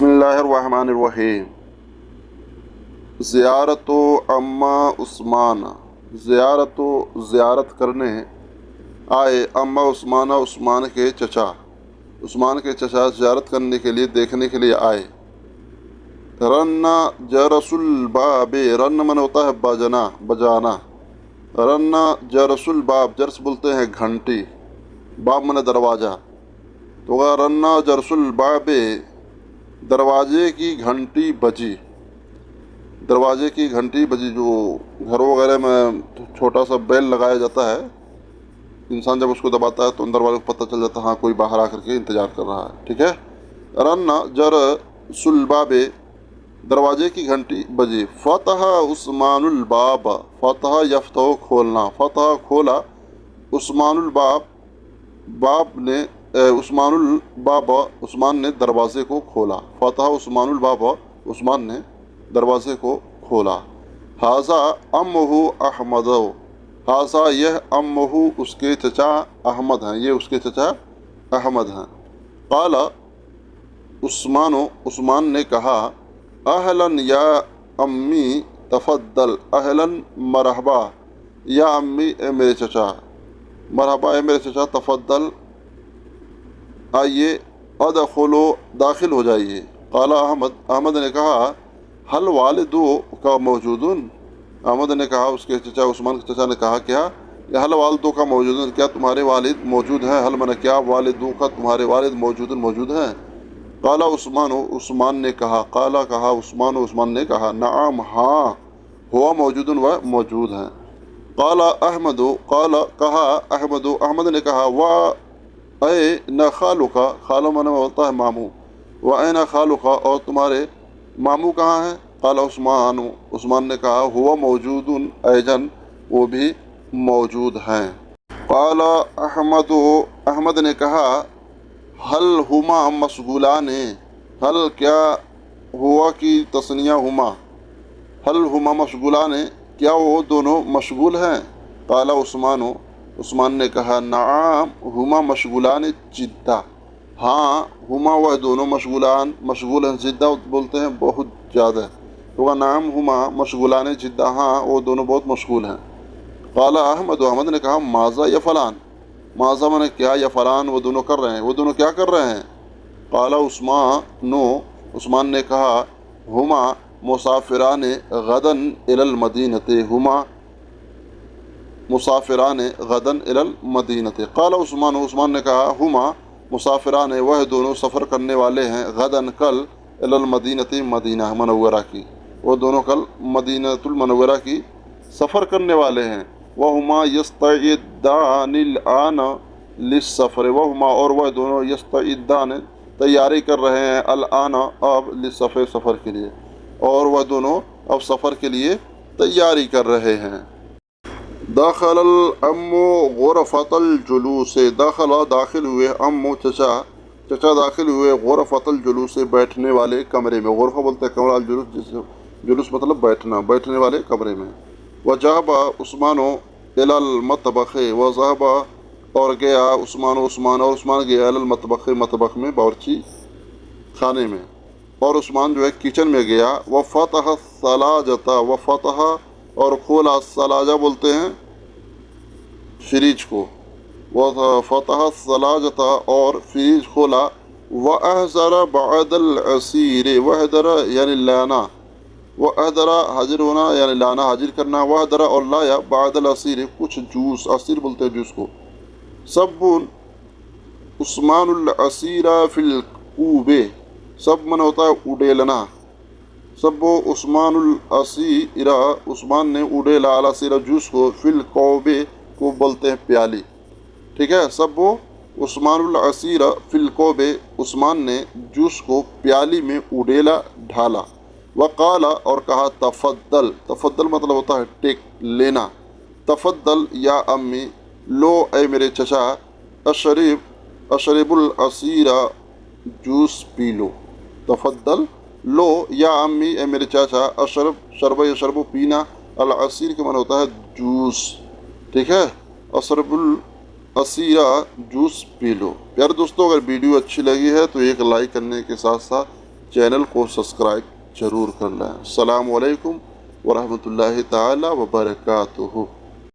بسم اللہ الرحمن الرحیم۔ زیارت و اما عثمان، زیارت کرنے آئے اما عثمان، عثمان کے چچا زیارت کرنے کے لیے، دیکھنے کے لیے آئے۔ رن جرس الباب، رن من ہوتا ہے بجانا۔ رن جرس الباب، جرس بولتے ہیں گھنٹی، باب من دروازہ، تو رن جرس الباب، دروازے کی گھنٹی بجی۔ دروازے کی گھنٹی بجی، جو گھروں وغیرہ میں چھوٹا سا بیل لگایا جاتا ہے، انسان جب اس کو دباتا ہے تو اندر والے کو پتہ چل جاتا ہے ہاں کوئی باہر آ کر کے انتظار کر رہا ہے، ٹھیک ہے۔ رن جرس الباب، دروازے کی گھنٹی بجی۔ فتح عثمان الباب، فتح یفتح کھولنا، فتح کھولا، عثمان الباب، عثمان الباب، عثمان نے دروازے کو کھولا۔ فتح عثمان الباب، عثمان نے دروازے کو کھولا۔ ھذا عمہ احمد، ھذا یہ عمہ اس کے چچا احمد ہیں، یہ اس کے چچا احمد ہیں۔ قال عثمان نے کہا، اہلاً یا امی تفضل، اہلاً مرحبا، یا امی اے میرے چچا، مرحبا اے میرے چچا، تفضل آئیے، ادخلو داخل ہو جائیے۔ قال احمد نے کہا، حل والدو کا موجودن، احمد نے کہا، اس کے چچا عثمان کے چچا نے کہا کیا، یا حل والدو کا موجودن، کیا تمہارے والد موجود ہیں، حل من کیا والدو کا تمہارے والد موجود ہیں۔ قال عثمان نے کہا، عثمان نے کہا، نعم ہاں، ہوا موجودن و موجود ہیں۔ قال کہا احمد نے کہا، اے خالو کا، خالو من ہوتا ہے ماموں، و اے خالو کا، اور تمہارے ماموں کہاں ہیں۔ قال عثمان نے کہا، ہوا موجود ایجن، وہ بھی موجود ہیں۔ قال احمد نے کہا، حل ہما مشغولان، حل کیا ہوا کی تثنیہ ہما، حل ہما مشغولان، کیا وہ دونوں مشغول ہیں۔ قال عثمان نے کہا، نعم ہما مشغولان جدہ، ہاں ہما وہ دونوں مشغول ہیں، جدہ بولتے ہیں بہت زیادہ، تو نعم ہما مشغولان جدہ، ہاں وہ دونوں بہت مشغول ہیں۔ قال احمد نے کہا، ماذا یفعلان، ماذا من کیا، یفعلان وہ دونوں کر رہے ہیں، وہ دونوں کیا کر رہے ہیں۔ قال عثمان نے کہا، ہما مسافران غداً الی المدینۃ، ہما مسافران غداً الی المدینۃ۔ قال عثمان نے کہا، ہما مسافران، وہ دونوں سفر کرنے والے ہیں، غداً کل، الی المدینۃ مدینہ منورہ کی، وہ دونوں کل مدینۃ المنورہ کی سفر کرنے والے ہیں۔ وہما یستعدان الآن للسفر، وہما اور وہ دونوں یستعدان تیاری کر رہے ہیں، الآن اب، للسفر سفر کے لیے، اور وہ دونوں اب سفر کے لیے تیاری کر رہے ہیں۔ دخل العم غرفۃ الجلوس، داخل ہوئے عمو چچا داخل ہوئے غرفۃ الجلوس، بیٹھنے والے کمرے میں، غرفہ بولتے ہیں کمرہ، جلوس مطلب بیٹھنا، بیٹھنے والے کمرے میں۔ وذهب عثمان الی المطبخ، وذهب اور گیا عثمان گیا الی المطبخ، مطبخ میں، باورچی خانے میں، اور عثمان جو ہے کچن میں گیا۔ وفتح الثلاجۃ، وفتح اور کھولا، الثلاجہ بولتے ہیں فریج کو، وفتح الثلاجۃ اور فریج کھولا۔ واحضر بعد العصیر، واحضر یعنی لانا، واحضر حاضر ہونا یعنی لانا، حاضر کرنا، واحضر اور لایا، بعد العصیر کچھ جوس، عصیر بولتے ہیں جوس کو۔ سب عثمان العصیر فی الکوب، سب من ہوتا ہے اڈیلنا، سب عثمان العصیر، عثمان نے اڈیلا، العصیر جوس کو، فی الکوب کو بولتے ہیں پیالی، ٹھیک ہے۔ سب عثمان العصیر فی الکوب، عثمان نے جوس کو پیالی میں اڈیلا، ڈھالا۔ وقال اور کہا، تفضل مطلب ہوتا ہے ٹیک، لینا، تفضل یا امی، لو اے میرے چچا، اشرب العصیر جوس پی لو، تفضل لو یا امی اے میرے چاچا، اشرب یشرب پینا، العصیر کے معنی ہوتا ہے جوس، ٹھیک ہے، اشرب العصیر جوس پی لو۔ پیارے دوستو، اگر ویڈیو اچھی لگی ہے تو ایک لائک کرنے کے ساتھ ساتھ چینل کو سبسکرائب ضرور کر لیں۔ السلام علیکم ورحمۃ اللہ تعالی وبرکاتہ۔